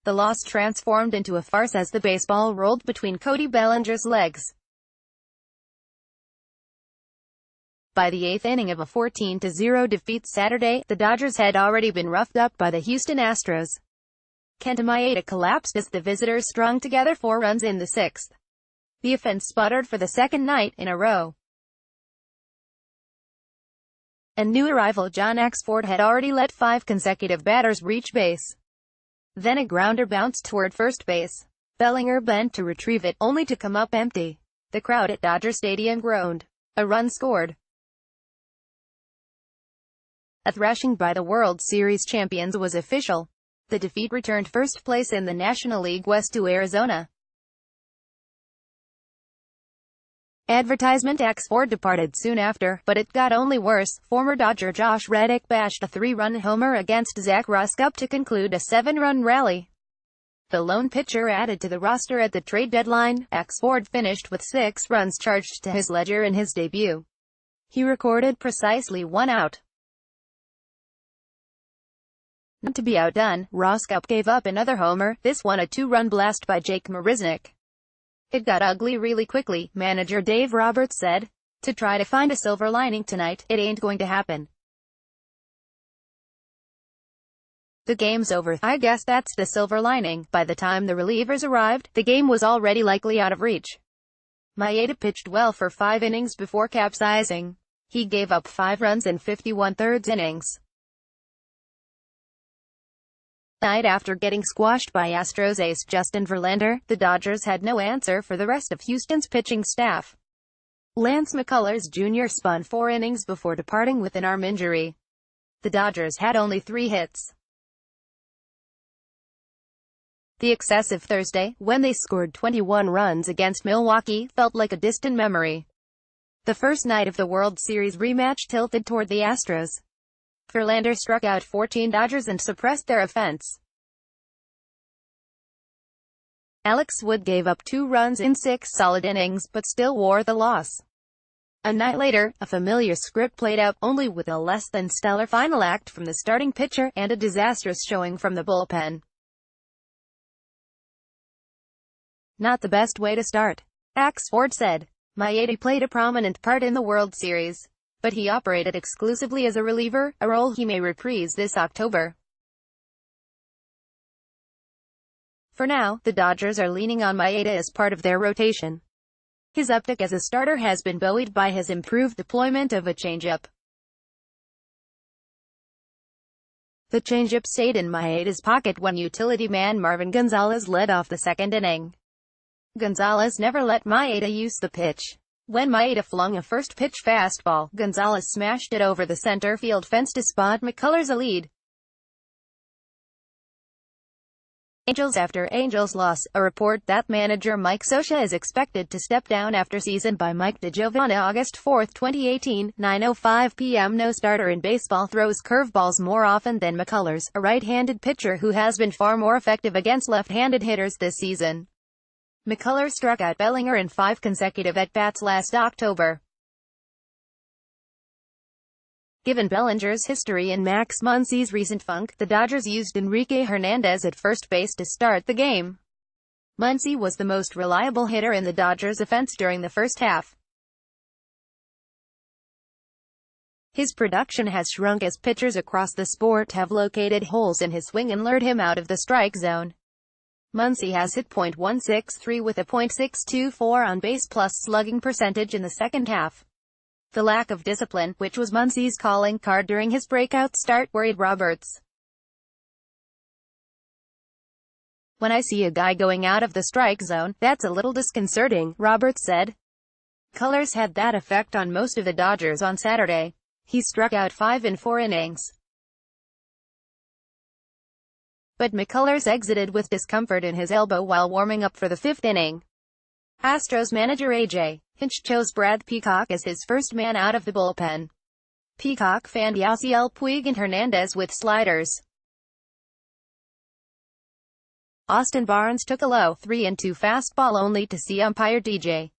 The loss transformed into a farce as the baseball rolled between Cody Bellinger's legs. By the eighth inning of a 14-0 defeat Saturday, the Dodgers had already been roughed up by the Houston Astros. Kenta Maeda collapsed as the visitors strung together 4 runs in the sixth. The offense sputtered for the second night in a row. And new arrival John Axford had already let 5 consecutive batters reach base. Then a grounder bounced toward first base. Bellinger bent to retrieve it, only to come up empty. The crowd at Dodger Stadium groaned. A run scored. A thrashing by the World Series champions was official. The defeat returned first place in the National League West to Arizona. Advertisement Axford departed soon after, but it got only worse. Former Dodger Josh Reddick bashed a 3-run homer against Zach Roskup to conclude a 7-run rally. The lone pitcher added to the roster at the trade deadline. Axford finished with 6 runs charged to his ledger in his debut. He recorded precisely 1 out. Not to be outdone, Roskup gave up another homer, this one a 2-run blast by Jake Marisnick. It got ugly really quickly, manager Dave Roberts said. To try to find a silver lining tonight, it ain't going to happen. The game's over. I guess that's the silver lining. By the time the relievers arrived, the game was already likely out of reach. Maeda pitched well for 5 innings before capsizing. He gave up 5 runs in 51 thirds innings. Night after getting squashed by Astros ace Justin Verlander, the Dodgers had no answer for the rest of Houston's pitching staff. Lance McCullers Jr. spun 4 innings before departing with an arm injury. The Dodgers had only 3 hits. The excessive Thursday, when they scored 21 runs against Milwaukee, felt like a distant memory. The first night of the World Series rematch tilted toward the Astros. Verlander struck out 14 Dodgers and suppressed their offense. Alex Wood gave up 2 runs in 6 solid innings, but still wore the loss. A night later, a familiar script played out, only with a less than stellar final act from the starting pitcher, and a disastrous showing from the bullpen. Not the best way to start, Axford said. Maeda played a prominent part in the World Series, but he operated exclusively as a reliever, a role he may reprise this October. For now, the Dodgers are leaning on Maeda as part of their rotation. His uptick as a starter has been buoyed by his improved deployment of a changeup. The changeup stayed in Maeda's pocket when utility man Marvin Gonzalez led off the second inning. Gonzalez never let Maeda use the pitch. When Maeda flung a first-pitch fastball, Gonzalez smashed it over the center field fence to spot McCullers a lead. Angels after Angels loss, a report that manager Mike Scioscia is expected to step down after season by Mike DeGiovanni August 4, 2018, 9:05 p.m. No starter in baseball throws curveballs more often than McCullers, a right-handed pitcher who has been far more effective against left-handed hitters this season. McCullers struck out Bellinger in 5 consecutive at-bats last October. Given Bellinger's history and Max Muncy's recent funk, the Dodgers used Enrique Hernandez at first base to start the game. Muncy was the most reliable hitter in the Dodgers' offense during the first half. His production has shrunk as pitchers across the sport have located holes in his swing and lured him out of the strike zone. Muncy has hit .163 with a .624 on-base plus slugging percentage in the second half. The lack of discipline, which was Muncy's calling card during his breakout start, worried Roberts. When I see a guy going out of the strike zone, that's a little disconcerting, Roberts said. McCullers had that effect on most of the Dodgers on Saturday. He struck out 5 in 4 innings. But McCullers exited with discomfort in his elbow while warming up for the 5th inning. Astros manager A.J. Hinch chose Brad Peacock as his first man out of the bullpen. Peacock fanned Yasiel Puig and Hernandez with sliders. Austin Barnes took a low 3-2 fastball only to see umpire DJ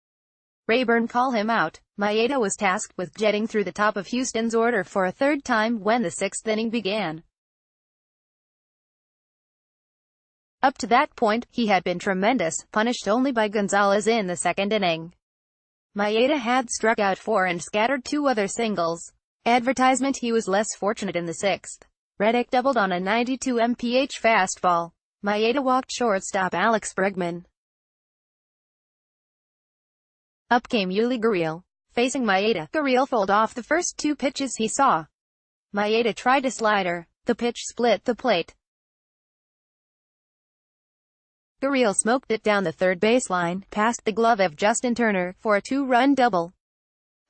Rayburn call him out. Maeda was tasked with jetting through the top of Houston's order for a 3rd time when the 6th inning began. Up to that point, he had been tremendous, punished only by Gonzalez in the second inning. Maeda had struck out 4 and scattered 2 other singles. Advertisement: he was less fortunate in the 6th. Reddick doubled on a 92 mph fastball. Maeda walked shortstop Alex Bregman. Up came Yuli Gurriel. Facing Maeda, Gurriel fouled off the first 2 pitches he saw. Maeda tried a slider. The pitch split the plate. Gurriel smoked it down the third baseline, past the glove of Justin Turner, for a 2-run double.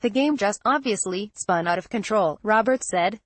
The game just, obviously, spun out of control, Roberts said.